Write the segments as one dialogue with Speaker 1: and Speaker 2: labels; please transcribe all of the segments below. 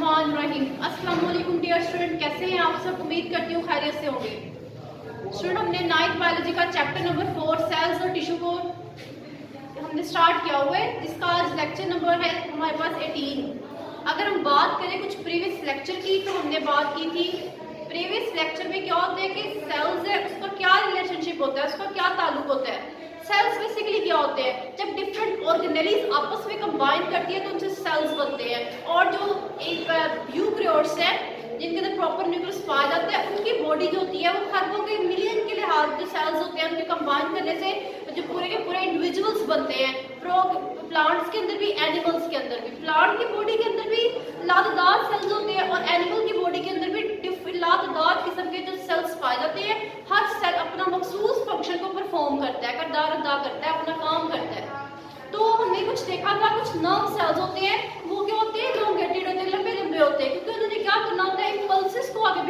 Speaker 1: बिस्मिल्लाहिर्रहमानिर्रहीम। अस्सलाम वालेकुम डियर स्टूडेंट, कैसे हैं आप सब? उम्मीद करती हूँ खैरियत से होंगे। स्टूडेंट, हमने 9th बायोलॉजी का चैप्टर नंबर 4 सेल्स और टिश्यू को हमने स्टार्ट किया हुआ है, जिसका आज लेक्चर नंबर है हमारे पास 18। अगर हम बात करें कुछ प्रीवियस लेक्चर की, तो हमने बात की थी प्रीवियस लेक्चर में क्या होता है कि सेल्स है उसका क्या रिलेशनशिप होता है, उसका क्या ताल्लुक होता है। सेल्स बेसिकली क्या होते हैं, जब डिफरेंट ऑर्गेनेलिज आपस में कंबाइन करती है तो उनसे सेल्स बनते हैं। और जो एक यूकैरियोट्स है जिनके अंदर प्रॉपर न्यूक्लियस पाया जाता है, उनकी बॉडी जो होती है वो खरबों के मिलियन के लिहाज जो सेल्स होते हैं उनके कंबाइन करने से जो पूरे के पूरे इंडिविजुअल्स बनते हैं। प्लांट्स के अंदर भी, एनिमल्स के अंदर भी, प्लांट की बॉडी के अंदर भी लातादार सेल्स होते हैं और एनिमल की बॉडी के अंदर भी लातादार किस्म के जो सेल्स पाए जाते हैं। हर सेल अपना मखसूस फंक्शन को परफॉर्म करता है, किरदार अदा करता है, अपना काम करता है। तो हमने कुछ देखा था, कुछ नर्व सेल्स होते हैं, वो क्या होते हैं, इलोंगेटेड होते हैं, लंबे लंबे होते हैं, क्योंकि उन्होंने क्या करना होता है, इम्पल्सेस को आगे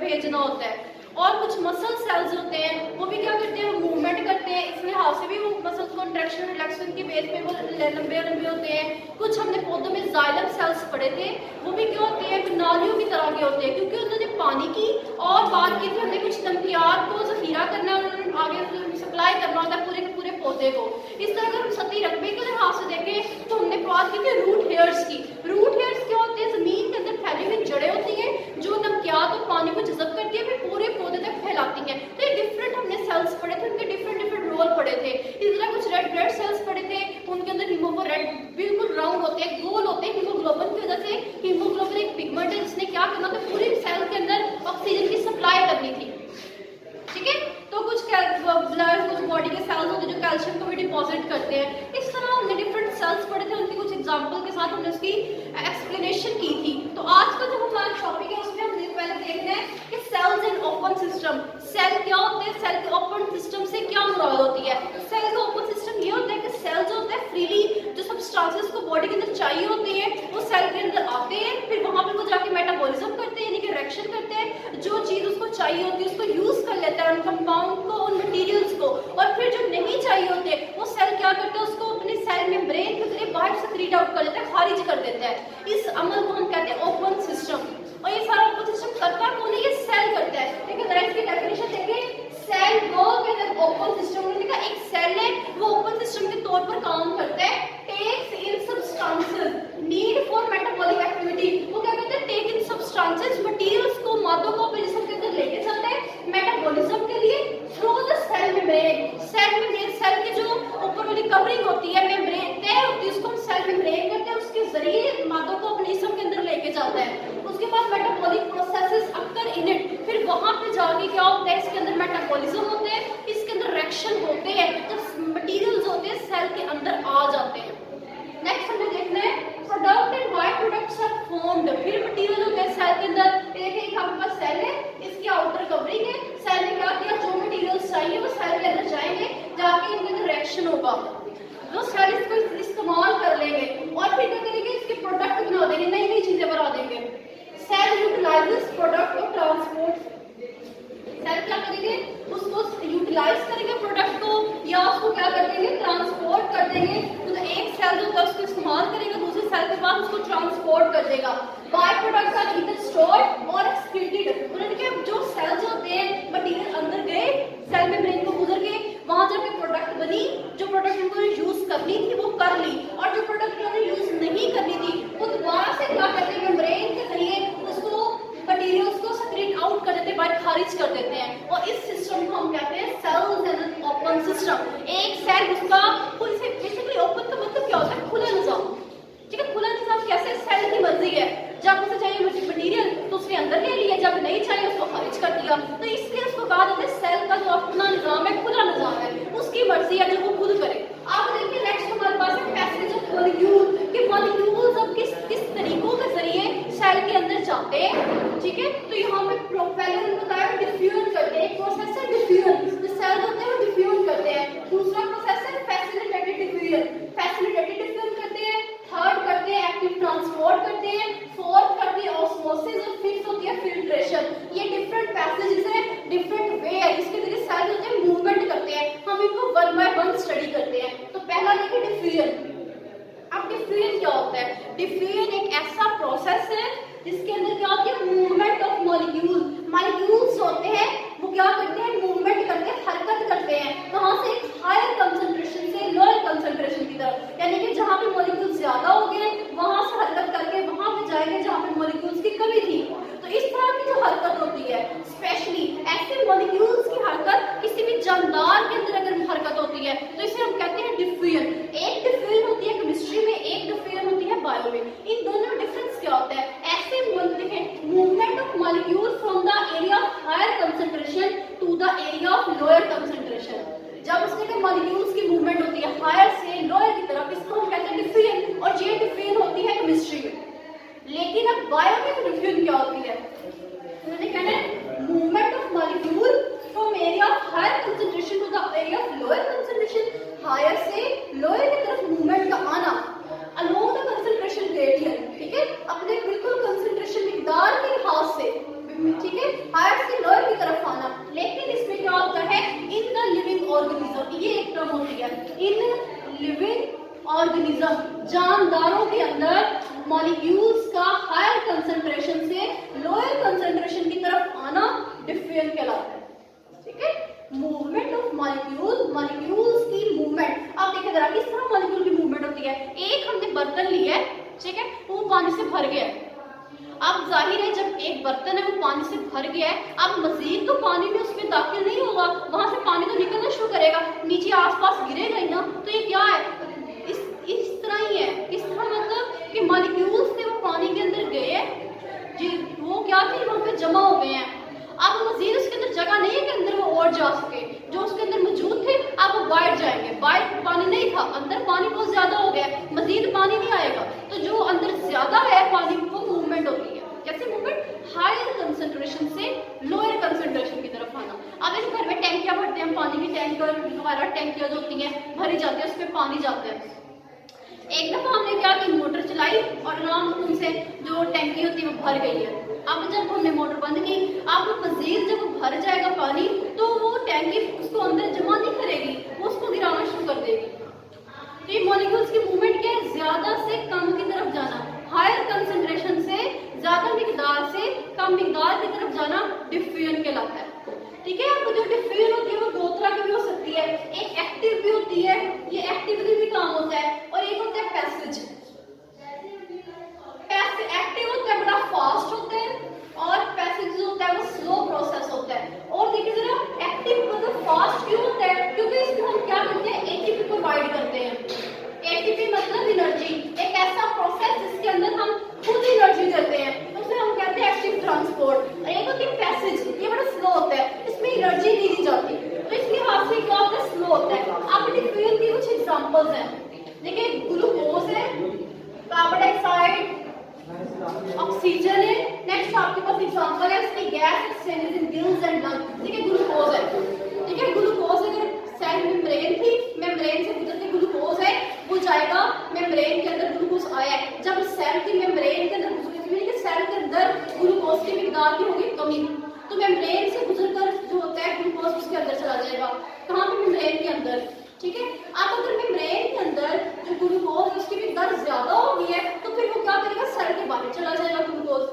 Speaker 1: भेजना होता है। और कुछ मसल सेल्स होते हैं, वो भी क्या करते हैं, मूवमेंट करते हैं, इस लिहाज से भी वो मसल्स कॉन्ट्रैक्शन रिलैक्सेशन की बेस पे वो लंबे लंबे होते हैं। कुछ हमने पौधों में जाइलम सेल्स पढ़े थे, वो भी क्या होते हैं, नालियों की तरह के होते हैं, क्योंकि उन्होंने पानी की और बात की थी हमने कुछ नमकियात को जखीरा करना, उन्होंने आगे सप्लाई करना होता है पूरे के पूरे पौधे को। इस तरह अगर हम सतही रकबे के लिहाज से देखें तो हमने बात की थी रूट हेयर्स की। रूट हेयर्स क्या होते हैं, जमीन के अंदर फैली हुई जड़ें होती हैं जो नमकियात और पानी को जज़ब करती है, फिर पूरे पौधे तक फैलाती हैं। तो ये डिफरेंट हमने सेल्स पढ़े थे, उनके डिफरेंट डिफरेंट रोल पढ़े थे। इस तरह कुछ रेड ब्लड सेल्स पढ़े थे, उनके अंदर हीमोग्लोबिन बिल्कुल राउंड होते हैं, गोल होते हैं। हीमोग्लोबिन की वजह से, हीमोग्लोबिन एक पिगमेंट है जिसने क्या करना था, पूरी सेल के अंदर ऑक्सीजन की सप्लाई करनी थी। ठीक है, तो कुछ ब्लड, कुछ बॉडी के सेल्स होते हैं जो कैल्शियम को भी डिपॉजिट करते हैं। इस तरह हमने डिफरेंट सेल्स पढ़े थे, उनके कुछ एग्जांपल के साथ हमने उसकी एक्सप्लेनेशन की थी। तो आज का जो हमारा टॉपिक है उसमें हम पहले देखते हैं कि सेल्स इन ओपन सिस्टम। सेल क्या होते हैं, सेल के ओपन सिस्टम से क्या मुराद होती है। सेल का ओपन सिस्टम ये होता है कि सेल जो होता है फ्रीली जो सब्सटेंसेस को बॉडी के अंदर चाहिए होते हैं वो सेल के अंदर आते हैं, फिर वहां पर वो जाके मेटाबॉलिज्म करते हैं, यानी कि रिएक्शन करते हैं, जो चीज उसको चाहिए होती है उसको यूज कर लेता है, उन कंपाउंड को, उन मटेरियल्स को। और फिर जो नहीं चाहिए होते वो सेल क्या करता है, उसको अपने सेल मेम्ब्रेन के जरिए बाहर सेक्रेट आउट कर देता है, खारिज कर देता है। इस अमल को हम कहते हैं ओपन सिस्टम। और ये सारा ओपन सिस्टम करता कौन है, ये सेल करता है। लेकिन जरा इसकी डेफिनेशन देखें, cell work as an open system. उन्होंने कहा एक सेल है वो ओपन सिस्टम के तौर पर काम करता है। Takes in substances need for metabolic activity. वो क्या कहते हैं, टेक इन सब्सटेंसेस मटेरियल्स को, मादों को अपने जिस्म के अंदर लेके चलता है मेटाबॉलिज्म के लिए through the cell membrane. Cell membrane, cell की जो ऊपर वाली कवरिंग होती है, मेम्ब्रेन तय होती है, उसको हम सेल मेम्ब्रेन कहते हैं। उसके जरिए मादों को अपने जिस्म के अंदर लेके जाता है। उसके बाद metabolic processes occur in it, फिर वहां पे जाके क्या होता है, इसके अंदर मेटाबॉलिज्म होते हैं, इसके अंदर रिएक्शन होते हैं, जब मटेरियल्स होते हैं सेल के अंदर आ जाते हैं। नेक्स्ट हमें देखना है product and why products are formed. फिर मटेरियल होते हैं सेल के अंदर, देखिए हमारे पास सेल है, इसकी आउटर कवरिंग है, सेल ने क्या किया, जो मटेरियल्स चाहिए वो सेल के अंदर जाएंगे, जाके इनके अंदर रिएक्शन होगा, वो सेल इसको इस्तेमाल कर लेंगे और फिर क्या करेंगे, इसके प्रोडक्ट बना देंगे, नई नई चीजें बना देंगे। सेल यूटिलाइजेस प्रोडक्ट और ट्रांसपोर्ट। सेल क्या करेंगे, उसको यूटिलाइज करेंगे प्रोडक्ट को, या उसको क्या कर देंगे, ट्रांसपोर्ट कर देंगे। तो एक सेल जो है उसको इस्तेमाल करेगा, दूसरे सेल के बाद उसको ट्रांसपोर्ट कर देगा। By products are either stored और एक्सक्रीटेड। उन्होंने कहा जो सेल्स होते हैं मटेरियल अंदर गए, सेल मेम्ब्रेन को गुजर के वहां जाके प्रोडक्ट बनी, जो प्रोडक्ट उनको यूज करनी थी वो कर ली, और जो प्रोडक्ट उन्होंने यूज नहीं करनी थी वो दोबारा से क्या करते हैं, मेम्ब्रेन के जरिए उसको मटेरियल्स को सेक्रेट आउट कर देते हैं, बाहर खारिज कर देते हैं। और इस सिस्टम को हम कहते हैं cells in an open system. एक सेल उसका खुद से, बेसिकली ओपन का मतलब क्या होता है, खुला निजाम। ठीक है, खुला निजाम कैसे, सेल की मर्जी है, जब उसे चाहिए मटेरियल तो उसने अंदर ले लिया, जब नहीं चाहिए उसको खारिज कर दिया। तो इसलिए उसको कहा जाता है सेल का जो अपना निजाम है, खुला निजाम है, उसकी मर्जी है जो वो खुद करे। आप देखिए नेक्स्ट हमारे पास है पैसेज ऑफ मॉलिक्यूल, कि मॉलिक्यूल्स अब किस तरीकों के जरिए सेल के अंदर जाते हैं। ठीक है, तो यहाँ पे पहले बताया डिफ्यूजन करते हैं, प्रोसेस है डिफ्यूजन, जो सेल होते हैं वो डिफ्यूजन करते हैं। दूसरा प्रोसेस है फैसिलिटेटेड डिफ्यूजन, फैसिलिटेटेड डिफ्यूजन करते हैं। थर्ड करते हैं एक्टिव ट्रांसपोर्ट करते हैं। फोर्थ करते हैं ऑस्मोसिस, और फिफ्थ होती है फिल्ट्रेशन। ये डिफरेंट पैसेजेस है, डिफरेंट वे है जिसके जरिए सेल होते हैं मूवमेंट करते हैं। हम इनको वन बाय वन स्टडी करते हैं। तो पहला देखिए डिफ्यूजन। अब डिफ्यूजन क्या होता है, डिफ्यूजन एक ऐसा प्रोसेस प्रोसेस है जिसके अंदर क्या होती है, मूवमेंट ऑफ मॉलिक्यूल। मॉलिक्यूल्स होते हैं वो क्या करते हैं, मूवमेंट करते हैं, हरकत करते हैं, कहां से, हायर कंसंट्रेशन से लोअर कंसंट्रेशन की तरफ। यानी कि जहां पे मॉलिक्यूल ज्यादा हो गए वहां से हरकत करके वहां पे जाएंगे जहां पे मॉलिक्यूल्स की कमी थी। तो इस तरह की जो हरकत होती है, स्पेशली ऐसे मॉलिक्यूल्स की हरकत किसी भी जानदार के अंदर अगर हरकत होती है तो इसे हम कहते हैं डिफ्यूजन। एक डिफ्यूजन होती है केमिस्ट्री में, एक डिफ्यूजन होती है बायो में। इन दोनों में डिफरेंस क्या होता है, ऐसे बोलते हैं movement of molecule from the area of higher concentration to the area of lower concentration. जब उसके मॉलिक्यूल्स की मूवमेंट होती है हायर से लोअर की तरफ, इसको हम कहते हैं डिफ्यूजन, और ये डिफ्यूजन होती है केमिस्ट्री में। लेकिन अब बायो में डिफ्यूजन क्या होती है, मैंने कहना है movement of molecule from area of higher concentration to the area of lower concentration. Higher से लोअर की तरफ मूवमेंट का आना अलोंग द कंसंट्रेशन ग्रेडियंट, ठीक है, अपने बिल्कुल कंसंट्रेशन मिकदार के लिहाज से, ठीक है, हायर से लोअर की तरफ आना। लेकिन इसमें क्या होता है, इन द लिविंग ऑर्गेनिज्म, ये एक टर्म होती है, इन लिविंग ऑर्गेनिज्म, जानदारों के अंदर मॉलिक्यूल्स का हायर कंसंट्रेशन से लोअर कंसंट्रेशन की तरफ आना डिफ्यूजन कहलाता है, ठीक है। मूवमेंट ऑफ मॉलिक्यूल, मॉलिक्यूल्स की मूवमेंट। आप देखिए जरा किस तरह मॉलिक्यूल की मूवमेंट होती है। एक हमने बर्तन लिया है, ठीक है, वो पानी से भर गया है। अब जाहिर है जब एक बर्तन है वो पानी से भर गया है, अब मजीद तो पानी में उसमें दाखिल नहीं होगा, वहां से पानी तो निकलना शुरू करेगा, नीचे आसपास गिरेगा ही ना। तो ये क्या है, इस तरह ही है। इस तरह मतलब कि मॉलिक्यूल्स थे वो पानी के अंदर गए जी, वो क्या थे वहां पे जमा हो गए हैं। अब मजीद उसके अंदर जगह नहीं है कि अंदर वो और जा सके, जो उसके अंदर मौजूद थे अब वो बाहर जाएंगे। बाहर पानी नहीं था, अंदर पानी बहुत ज्यादा हो गया, मजीद पानी नहीं आएगा। तो जो अंदर ज्यादा है पानी, वो मूवमेंट होती है। कैसे मूवमेंट, हायर कंसंट्रेशन से लोअर कंसंट्रेशन की तरफ आना। अब इस घर में टैंकियां भरते हैं, पानी की टैंकर वगैरह टैंकियां जो होती हैं भरी जाती है, उसमें पानी जाता है। एक दफा हमने क्या की, मोटर चलाई और आराम से जो टैंकी होती है वो भर गई है। अब जब हमने मोटर बंद की, अब मजीद जब भर जाएगा पानी तो वो टैंकी उसको अंदर जमा नहीं करेगी, वो उसको गिराना शुरू कर देगी। तो ये मॉलिक्यूल्स की मूवमेंट क्या है, ज्यादा से कम की तरफ जाना, हायर कंसंट्रेशन से ज्यादा मिकदार से कम मिकदार की तरफ जाना डिफ्यूजन कहलाता है, ठीक है। आपको जो डिफ्यूजन होती है वो दो तरह की भी हो सकती है, एक एक्टिव भी होती है, ये एक्टिवली भी काम होता है, और एक होता है पैसिव। एक्टिव होता है बड़ा फास्ट होता है, और पैसिव जो होता है वो स्लो प्रोसेस होता है। और देखिए जरा, एक्टिव मतलब फास्ट क्यों होता है, क्योंकि इसमें हम क्या करते हैं, एटीपी प्रोवाइड करते हैं। एटीपी मतलब एनर्जी, एक ऐसा प्रोसेस जिसके अंदर हम खुद एनर्जी देते हैं, उसे हम कहते हैं एक्टिव ट्रांसपोर्ट। और एक होती है पैसिव, ये बड़ा स्लो होता है, इसमें एनर्जी नहीं दी जाती, तो इसके हाथ से क्या होता है, स्लो होता है। आप डिफ्यूजन की कुछ एग्जांपल्स हैं, देखिए ग्लूकोज है, कार्बन डाइऑक्साइड, ऑक्सीजन है। नेक्स्ट आपके पास एग्जांपल है उसकी gas exchanges in gills and lungs, ठीक है, ग्लूकोज है, ठीक है। ग्लूकोज अगर सेल मेम्ब्रेन थी, मेम्ब्रेन से गुजर के ग्लूकोज है वो जाएगा मेम्ब्रेन के अंदर, ग्लूकोज आया है। जब सेल की मेम्ब्रेन के अंदर सेल के अंदर ग्लूकोज की मिकदार की होगी कमी, तो मेम्ब्रेन से गुजरकर जो होता है ग्लूकोज उसके अंदर चला जाएगा, कहाँ पे, मेम्ब्रेन के अंदर, ठीक है। अब अगर मेम्ब्रेन के अंदर जो ग्लूकोज उसकी मिकदार ज्यादा होगी है तो फिर वो क्या करेगा, सेल के बाहर चला जाएगा ग्लूकोज,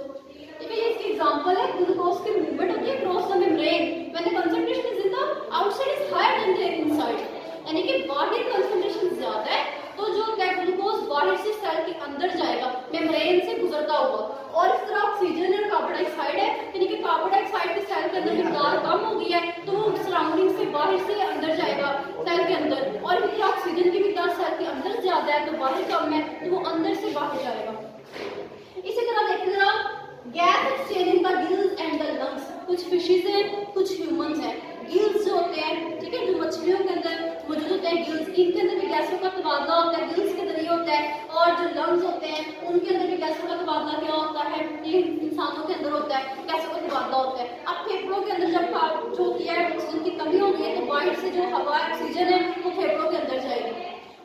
Speaker 1: ठीक है। ये इसकी एग्जांपल है, ग्लूकोज की मूवमेंट होती है cross the membrane when the concentration is in the outside is higher than the inside, यानी कि बाहर कंसंट्रेशन ज्यादा है तो जो ग्लूकोज बाहर से सेल के अंदर जाएगा मेम्ब्रेन से गुजरता हुआ। और इस तरह ऑक्सीजन और कार्बन डाइऑक्साइड है, यानी कि कार्बन डाइऑक्साइड की सेल के अंदर मिकदार कम हो गई है तो वो सराउंडिंग से बाहर से अंदर जाएगा सेल के अंदर, और फिर ऑक्सीजन की मिकदार सेल के अंदर ज्यादा है तो बाहर कम है तो वो अंदर से बाहर जाएगा। इसी तरह देखिए जरा, gas exchange in the gills and the lungs, कुछ फिशेज हैं कुछ ह्यूमंस हैं। गिल्स जो होते हैं, ठीक है, जो मछलियों के अंदर मौजूद होते हैं गिल्स, इनके अंदर भी गैसों का तबादला होता है, गिल्स के अंदर ये होता है। और जो लंग्स होते हैं उनके अंदर भी गैसों का तबादला क्या होता है, ये इंसानों के अंदर होता है, गैसों का तबादला होता है। अब फेफड़ों के अंदर जब जो होती है ऑक्सीजन की कमी होगी है तो बाहर से जो हवा ऑक्सीजन है वो फेफड़ों के अंदर जाएगी,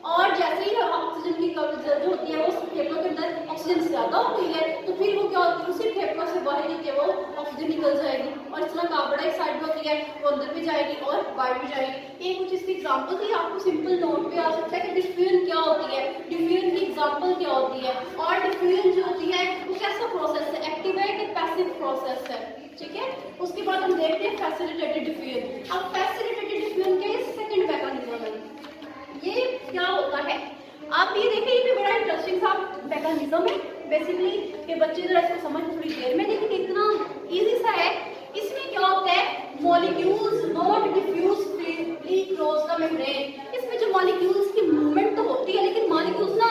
Speaker 1: और जैसे ही ऑक्सीजन की जो होती है वो फेफड़ों के अंदर ऑक्सीजन ज्यादा हो गई है तो फिर वो क्या होती है, उसी फेफड़ों से बाहर निकल वो ऑक्सीजन निकल जाएगी। और इस तरह कार्बन डाइऑक्साइड होती है वो अंदर भी जाएगी और बाहर भी जाएगी। ये कुछ इसकी एग्जांपल थी, आपको सिंपल नोट पे आ सकता है कि डिफ्यूजन क्या होती है, डिफ्यूजन की एग्जांपल क्या होती है, और डिफ्यूजन जो होती है वो कैसा प्रोसेस अब फैसिलिटेटेड डिफ्यूजन के सेकंड मैकेनिज्म है, ये क्या होता है, आप ये देखिए, ये भी बड़ा इंटरेस्टिंग सा मैकेनिज्म है बेसिकली, कि बच्चे जरा इसको समझ थोड़ी देर में, लेकिन इतना इजी सा है। इसमें क्या होता है, molecules not diffuse freely cross the membrane. इसमें जो मॉलिक्यूल्स की मूवमेंट तो होती है, लेकिन मॉलिक्यूल्स ना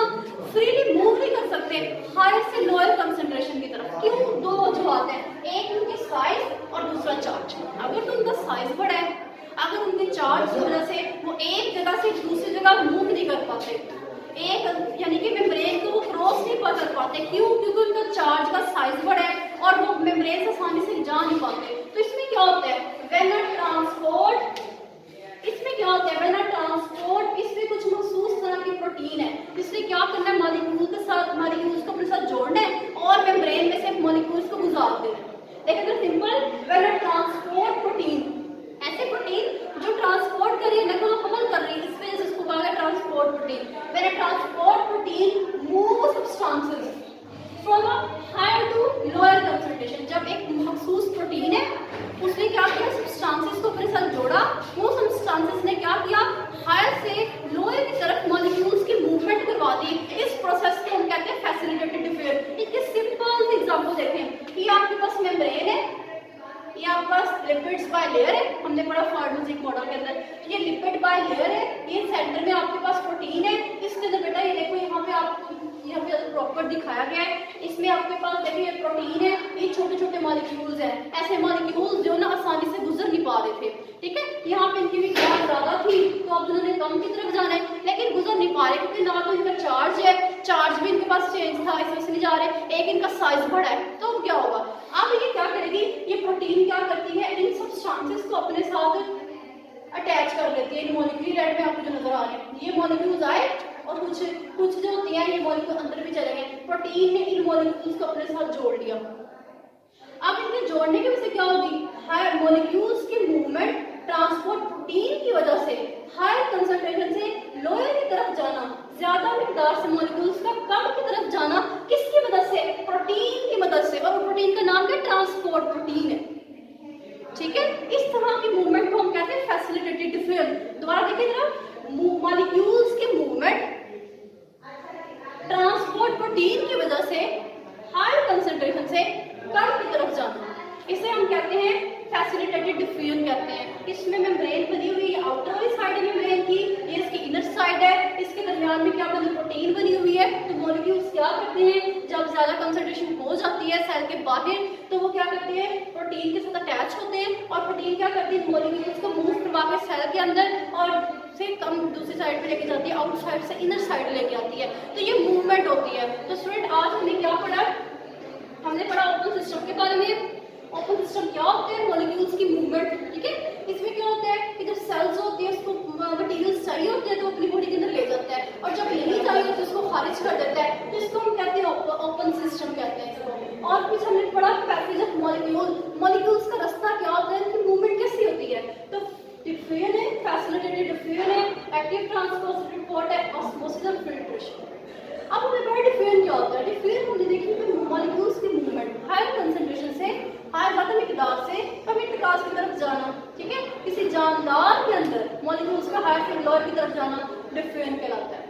Speaker 1: फ्रीली मूव नहीं कर सकते हायर से लोअर कंसंट्रेशन की तरफ। क्यों? दो वजूहत हैं, एक उनकी साइज और दूसरा चार्ज। अगर तो उनका साइज बड़ा है, अगर उनके चार्ज की वजह से वो एक जगह से दूसरी जगह मूव नहीं कर पाते, एक यानी कि मेम्ब्रेन को वो क्रॉस नहीं कर पाते। क्यों? क्योंकि उनका चार्ज का साइज बड़ा है और वो मेम्ब्रेन से आसानी से जा नहीं पाते। तो इसमें क्या होता है, व्हेन अ ट्रांसपोर्ट, इसमें क्या होता है, व्हेन अ ट्रांसपोर्ट, इसमें कुछ मखसूस तरह की प्रोटीन है जिसने क्या करना है, मॉलिक्यूल के साथ, मॉलिक्यूल्स को अपने साथ जोड़ना है और मेम्ब्रेन में से मॉलिक्यूल्स को गुजार देना है। देखिए तो simple, when a transport protein, ऐसे प्रोटीन जो ट्रांसपोर्ट कर रही है, नकल हमल कर रही है, इस वजह से इसको कहा है transport protein. When a transport protein move substances from a higher to lower concentration, जब एक मखसूस प्रोटीन है उसने क्या किया, सब्सटेंसेस को अपने साथ जोड़ा, वो सब्सटेंसेस ने क्या किया, हायर से लोअर की तरफ मॉलिक्यूल्स की मूवमेंट करवा दी। इस प्रोसेस को हम कहते हैं फैसिलिटेटेड डिफ्यूजन। इसके सिंपल एग्जांपल देखें, ये आपके पास मेम्ब्रेन है, ये आपके पास लिपिड्स बाय लेयर है, हमने पढ़ा फार्मोजिक मॉडल के अंदर, ये लिपिड बाय लेयर है, ये सेंटर में आपके पास प्रोटीन है, इसके अंदर बेटा ये देखो, यहाँ पे आपको यहाँ पे प्रॉपर दिखाया गया है, इसमें आपके पास देखिए ये प्रोटीन है, ये छोटे छोटे मॉलिक्यूल्स हैं, ऐसे मॉलिक्यूल्स जो ना आसानी से गुजर नहीं पा रहे थे, ठीक है, यहाँ पे इनकी भी चार्ज ज्यादा थी तो अब उन्होंने कम की तरफ जाना है, लेकिन गुजर नहीं पा रहे क्योंकि ना तो इनका चार्ज है, चार्ज भी इनके पास चेंज था, इस वजह से नहीं जा रहे, एक इनका साइज बड़ा है। तो अब क्या होगा, अब ये क्या करेगी, ये प्रोटीन क्या करती है, इन सब्सटेंसेस को अपने साथ अटैच कर लेती है। इन मॉलिक्यूल रेड में आपको जो नजर आ रहे हैं, ये मॉलिक्यूल्स आए और कुछ कुछ जो होती हैं ये मॉलिक्यूल अंदर भी चले गए, प्रोटीन ने इन मॉलिक्यूल्स को अपने साथ जोड़ लिया। अब इनके जोड़ने की वजह से क्या होगी, हायर मॉलिक्यूल्स की मूवमेंट ट्रांसपोर्ट प्रोटीन की वजह से हायर कंसंट्रेशन से लोअर की तरफ जाना, ज्यादा मिकदार से मॉलिक्यूल्स का कम की तरफ जाना, किसकी मदद से, प्रोटीन की मदद से, और प्रोटीन का नाम क्या, ट्रांसपोर्ट प्रोटीन है, ठीक है। इस तरह की मूवमेंट को हम कहते हैं फैसिलिटेटेड डिफ्यूजन। दोबारा देखिए जरा, मॉलिक्यूल्स की मूवमेंट ट्रांसपोर्ट प्रोटीन की वजह से हाई कंसंट्रेशन से कम की तरफ जाना, इसे हम कहते हैं फैसिलिटेटेड डिफ्यूजन कहते हैं। इसमें मेम्ब्रेन बनी हुई है, आउटर वाली साइड है मेम्ब्रेन की, ये इसकी इनर साइड है, इसके दरमियान में क्या बनी, प्रोटीन बनी हुई है। तो मॉलिक्यूल्स क्या करते हैं, जब ज्यादा कंसंट्रेशन हो जाती है सेल के बाहर, तो वो क्या करते हैं, प्रोटीन के साथ अटैच होते हैं, और प्रोटीन क्या करती है, मॉलिक्यूल्स को मूव करवा के सेल के अंदर और से कम दूसरी साइड पे लेके जाती है, आउटसाइड से इनर साइड लेके आती है, तो ये मूवमेंट होती है। तो स्टूडेंट आज हमने क्या पढ़ा, हमने पढ़ा ओपन सिस्टम के बारे में। ओपन सिस्टम क्या होते हैं, मॉलिक्यूल्स की मूवमेंट, ठीक है। इसमें क्या होता है कि जब सेल्स होती है, उसको मटेरियल्स चाहिए होते हैं तो अपनी बॉडी के अंदर ले जाता है, और जब नहीं चाहिए होते उसको खारिज कर देता है, तो इसको हम कहते हैं ओपन सिस्टम कहते हैं इसको। और कुछ हमने पढ़ा पैसेज ऑफ मॉलिक्यूल, मॉलिक्यूल्स का रास्ता क्या होता है, इनकी मूवमेंट कैसी होती है। तो डिफ्यूजन है, फैसिलिटेटेड डिफ्यूजन है, एक्टिव ट्रांसपोर्ट रिपोर्ट है, ऑस्मोसिस और फिल्ट्रेशन। अब हमें पढ़ा डिफ्यूजन क्या होता है। डिफ्यूजन हमने देखी कि मॉलिक्यूल्स की मूवमेंट हायर कंसंट्रेशन से हायर ज्यादा मिकदार से कम मिकदार की तरफ जाना, ठीक है, किसी जानदार के अंदर मॉलिक्यूल्स का हायर से लोअर की तरफ जाना डिफ्यूजन कहलाता है।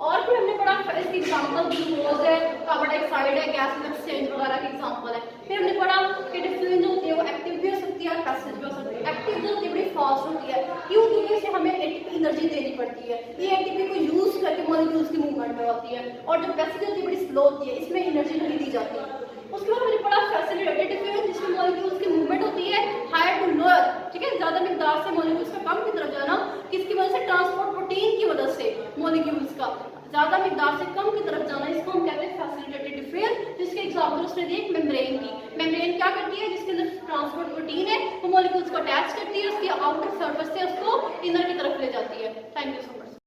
Speaker 1: और फिर हमने पढ़ा इसकी एग्जांपल ग्लूकोज है, कार्बन डाइऑक्साइड है, गैस एक्सचेंज वगैरह की एग्जांपल है। फिर हमने पढ़ा कि डिफ्यूजन जो होती है वो एक्टिव भी हो सकती है और पैसिव भी हो सकती है। एक्टिव जो होती है बड़ी फास्ट होती है, क्यों, क्योंकि इसे हमें एटीपी एनर्जी देनी पड़ती है, ये एटीपी को यूज करके मॉलिक्यूल्स की मूवमेंट करवाती है। और जो पैसिव होती है बड़ी स्लो होती है, इसमें एनर्जी नहीं दी जाती है। उसके बाद हमने पढ़ा फैसिलिटेटेड डिफ्यूजन, जिसमें मॉलिक्यूल्स की मूवमेंट होती है हायर टू लोअर, ठीक है, ज्यादा मिकदार से मॉलिक्यूल्स का कम की तरफ जाना, किसकी वजह से, ट्रांसपोर्ट प्रोटीन की वजह से मॉलिक्यूल्स का ज्यादा मिकदार से कम की तरफ जाना, इसको हम कहते हैं फैसिलिटेटेड डिफ्यूजन। जिसके एग्जांपल उसने दिए मेम्ब्रेन की। मेम्ब्रेन क्या करती है, जिसके अंदर ट्रांसपोर्ट प्रोटीन है, वो मॉलिक्यूल्स को अटैच करती है, उसकी आउटर सरफेस से उसको इनर की तरफ ले जाती है। Thank you so much.